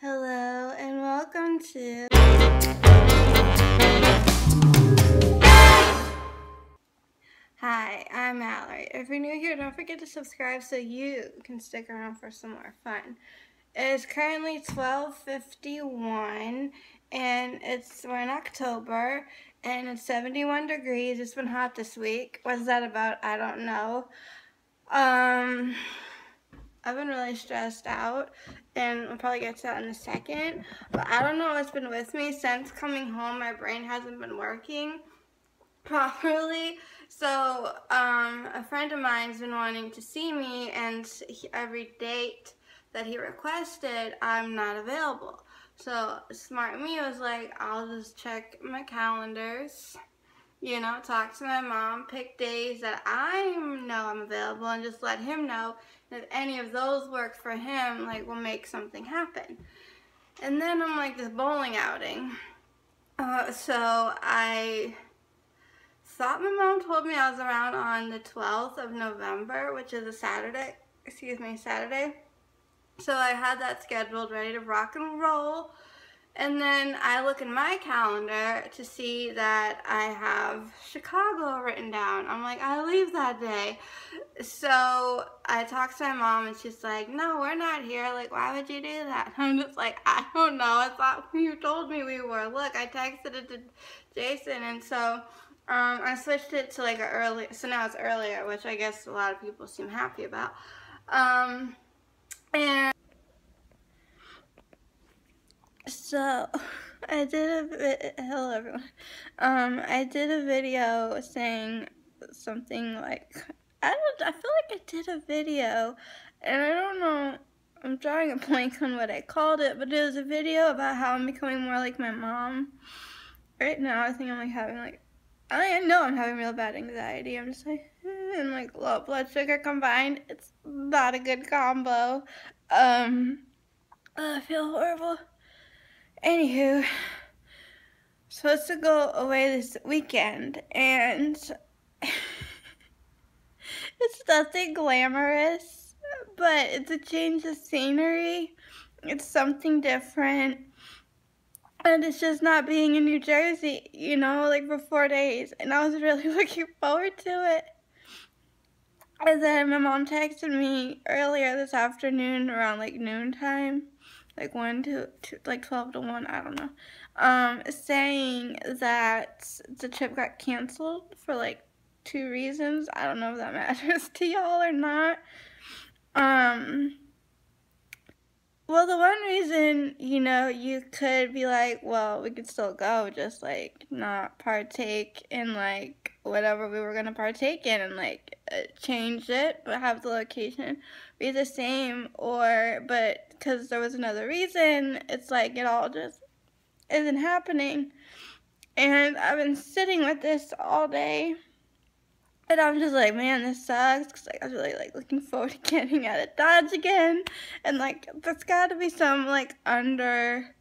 Hello and welcome to Hi, I'm Mallory. If you're new here, don't forget to subscribe so you can stick around for some more fun. It is currently 12:51 and we're in October and it's 71 degrees. It's been hot this week. What's that about? I don't know. I've been really stressed out, and I'll probably get to that in a second, but I don't know what's been with me since coming home. My brain hasn't been working properly, so a friend of mine's been wanting to see me, and every date that he requested, I'm not available. So smart me was like, I'll just check my calendars, you know, talk to my mom, pick days that I know I'm available, and just let him know. And if any of those work for him, like, we'll make something happen. And then I'm like, this bowling outing. So I thought my mom told me I was around on the 12th of November, which is a Saturday. Saturday. So I had that scheduled, ready to rock and roll. And then I look in my calendar to see that I have Chicago written down. I'm like, I leave that day. So I talked to my mom and she's like, no, we're not here. Like, why would you do that? I'm just like, I don't know. I thought you told me we were. Look, I texted it to Jason, and so I switched it to like so now it's earlier, which I guess a lot of people seem happy about. And so I did hello everyone. I did a video saying something like, I feel like I did a video, and I don't know, I'm drawing a blank on what I called it, but it was a video about how I'm becoming more like my mom. Right now I think I'm like having I know I'm having real bad anxiety. I'm just like, and like low blood sugar combined. It's not a good combo. I feel horrible. Anywho, supposed to go away this weekend, and it's nothing glamorous, but it's a change of scenery. It's something different, and it's just not being in New Jersey, you know, like for 4 days, and I was really looking forward to it. And then my mom texted me earlier this afternoon around like noontime, like 1 to 12 to 1, I don't know, saying that the trip got canceled for like 2 reasons. I don't know if that matters to y'all or not. Well, the one reason, you know, you could be like, well, we could still go, just like not partake in like whatever we were gonna partake in, and like change it, but have the location be the same, but because there was another reason, it's like it all just isn't happening. And I've been sitting with this all day, and I'm just like, man, this sucks, because like, I was really like looking forward to getting out of Dodge again, and like there's got to be some like underlying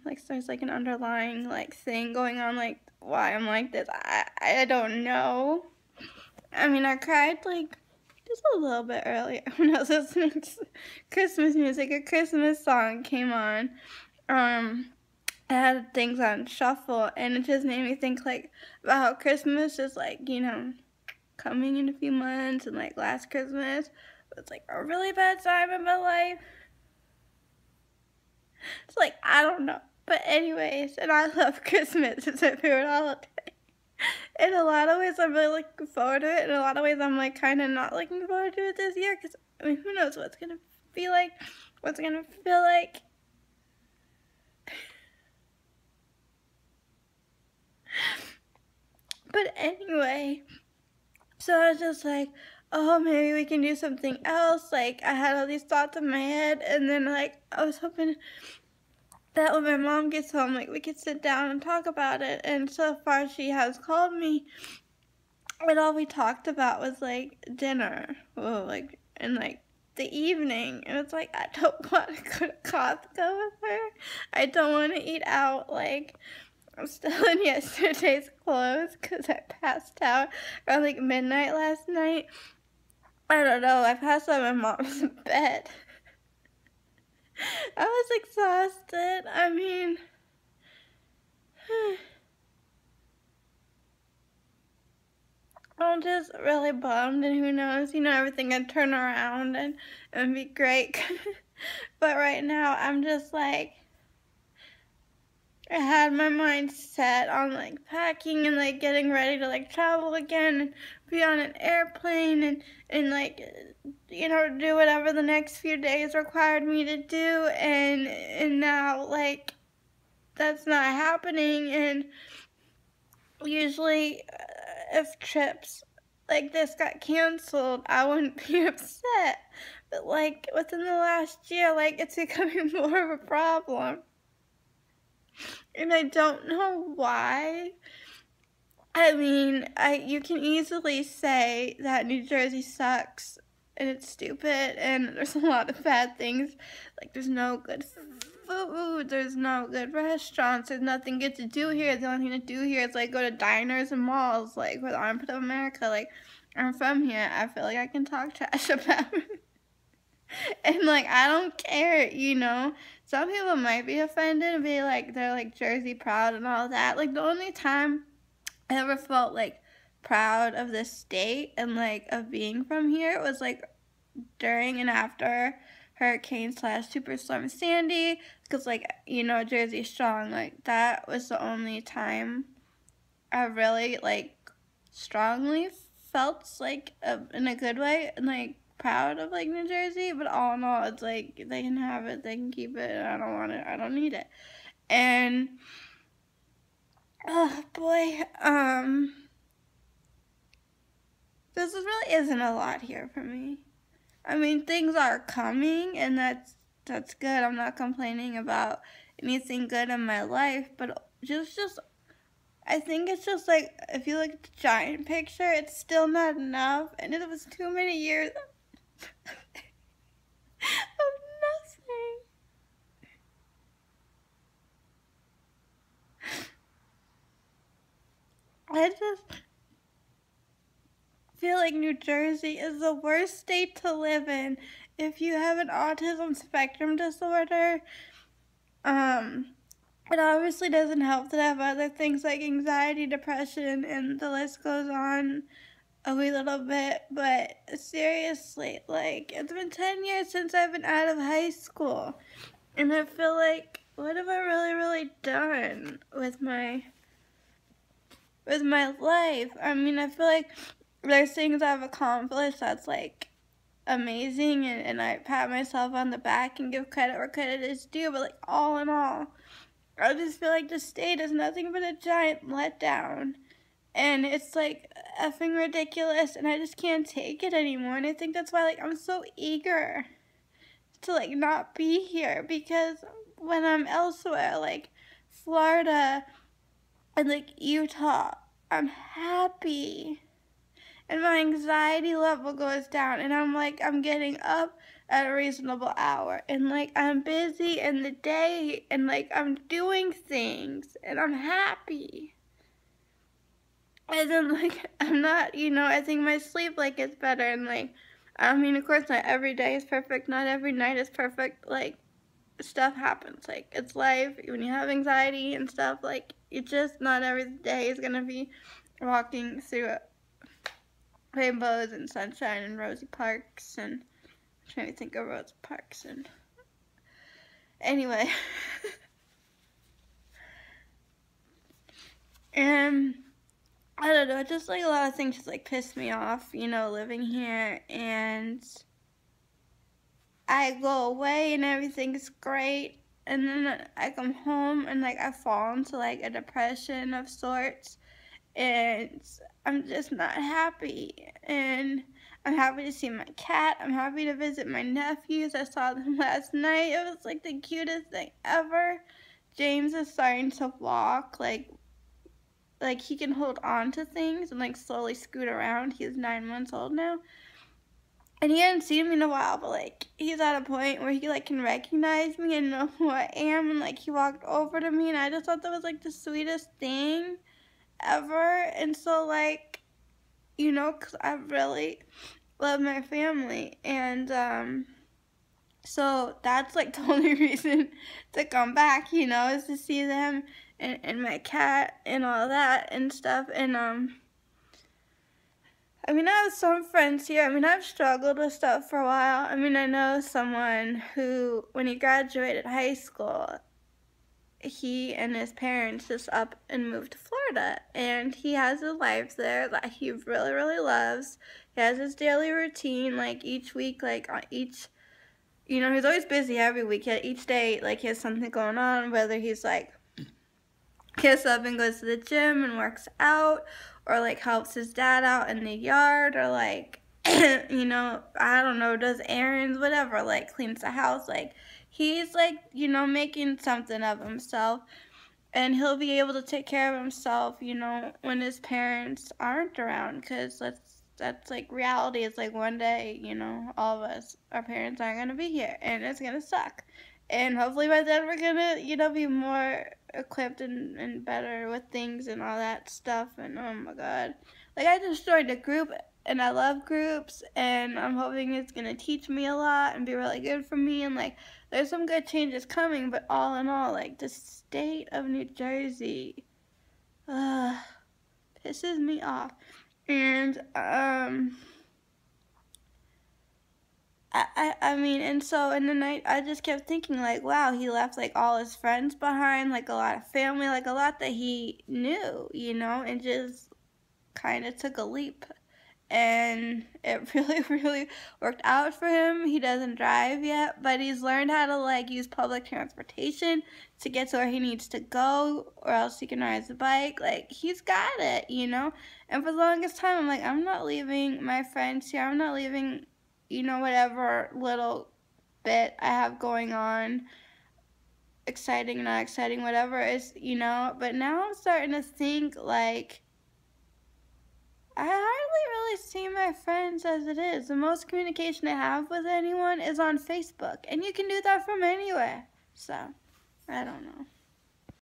like there's like an underlying like thing going on, like why I'm like this. I don't know. I mean, I cried like just a little bit earlier when I was listening to Christmas music. A Christmas song came on. I had things on shuffle, and it just made me think like about how Christmas is like, you know, coming in a few months, and like last Christmas was like a really bad time in my life. It's like, I don't know. But anyways, and I love Christmas. It's my favorite holiday. In a lot of ways, I'm really looking forward to it. In a lot of ways, I'm like kind of not looking forward to it this year, because I mean, who knows what's gonna be like, what's gonna feel like. But anyway, so I was just like, oh, maybe we can do something else. Like, I had all these thoughts in my head, and then like I was hoping that when my mom gets home, like we could sit down and talk about it. And so far she has called me, and all we talked about was like dinner, and like the evening. And it's like, I don't want to go to Costco with her. I don't want to eat out. Like, I'm still in yesterday's clothes because I passed out around like midnight last night. I don't know, I passed out my mom's bed. I was exhausted. I mean, I'm just really bummed, and who knows, everything could turn around and be great. But right now, I'm just like, I had my mind set on like packing and like getting ready to like travel again and be on an airplane and like, do whatever the next few days required me to do, and now like that's not happening. And usually if trips like this got canceled, I wouldn't be upset, but like within the last year, like it's becoming more of a problem, and I don't know why. I mean, you can easily say that New Jersey sucks and it's stupid and there's a lot of bad things, like there's no good food, there's no good restaurants, there's nothing good to do here. The only thing to do here is like go to diners and malls, like for the armpit of America. Like, I'm from here, I feel like I can talk trash about it. And like, I don't care, some people might be offended and be like, they're like Jersey proud and all that. Like, the only time I ever felt like proud of this state and like of being from here was like during and after Hurricane/Superstorm Sandy, because like Jersey strong, like that was the only time I really like strongly felt like in a good way and like proud of like New Jersey. But all in all, it's like they can have it, they can keep it, I don't want it, I don't need it. And oh boy, this really isn't a lot here for me. I mean, things are coming, and that's good. I'm not complaining about anything good in my life, but just I think it's just like, if you look at the giant picture, it's still not enough, and it was too many years of nothing. I just feel like New Jersey is the worst state to live in if you have an autism spectrum disorder. It obviously doesn't help that I have other things like anxiety, depression, and the list goes on a wee little bit. But seriously, like, it's been 10 years since I've been out of high school, and I feel like, what have I really done with my life? I mean, I feel like there's things I've accomplished that's like amazing, and I pat myself on the back and give credit where credit is due, but like all in all, I just feel like the state is nothing but a giant letdown, and it's like effing ridiculous, and I just can't take it anymore. And I think that's why like I'm so eager to like not be here, because when I'm elsewhere, like Florida and like Utah, I'm happy. And my anxiety level goes down, and I'm getting up at a reasonable hour, and like I'm busy in the day, and like I'm doing things, and I'm happy. And then like I'm not, I think my sleep like is better, and like, I mean, of course not every day is perfect, not every night is perfect, like stuff happens, like it's life. When you have anxiety and stuff, like it's just not every day is gonna be walking through rainbows and sunshine and rosy parks, and I'm trying to think of rosy parks, and anyway. And I don't know, just like a lot of things just like piss me off, living here, and I go away and everything's great, and then I come home and like I fall into like a depression of sorts, and I'm just not happy. And I'm happy to see my cat, I'm happy to visit my nephews. I saw them last night. It was like the cutest thing ever. James is starting to walk, like he can hold on to things and like slowly scoot around. He's 9 months old now, and he hadn't seen me in a while, but like he's at a point where he like can recognize me and know who I am, and like he walked over to me, and I just thought that was like the sweetest thing ever. And so like, because I really love my family. And so that's like the only reason to come back, you know, is to see them and my cat and all that and stuff. And I mean, I have some friends here. I mean, I've struggled with stuff for a while. I mean, I know someone who, when he graduated high school, he and his parents just up and moved to Florida. And he has a life there that he really, really loves. He has his daily routine, like each week, like each, you know, he's always busy every week. Each day, like, he has something going on, whether he's like, gets up and goes to the gym and works out, or like helps his dad out in the yard, or like you know, I don't know, does errands, whatever, like cleans the house. Like, he's like, you know, making something of himself, and he'll be able to take care of himself, you know, when his parents aren't around, because that's like reality. It's like one day, you know, all of us, our parents aren't gonna be here, and it's gonna suck. And hopefully by then we're gonna, you know, be more equipped and better with things and all that stuff. And oh my god, like, I just joined a group, and I love groups, and I'm hoping it's gonna teach me a lot and be really good for me. And like, there's some good changes coming, but all in all, like, the state of New Jersey pisses me off. And I mean, and so in the night, I just kept thinking, like, wow, he left, like, all his friends behind, like, a lot of family, like, a lot that he knew, you know, and just kind of took a leap. And it really, really worked out for him. He doesn't drive yet, but he's learned how to, like, use public transportation to get to where he needs to go, or else he can ride the bike. Like, he's got it, you know? And for the longest time, I'm like, I'm not leaving my friends here. I'm not leaving, you know, whatever little bit I have going on, exciting, not exciting, whatever is, you know? But now I'm starting to think, like, I hardly really see my friends as it is. The most communication I have with anyone is on Facebook, and you can do that from anywhere. So, I don't know.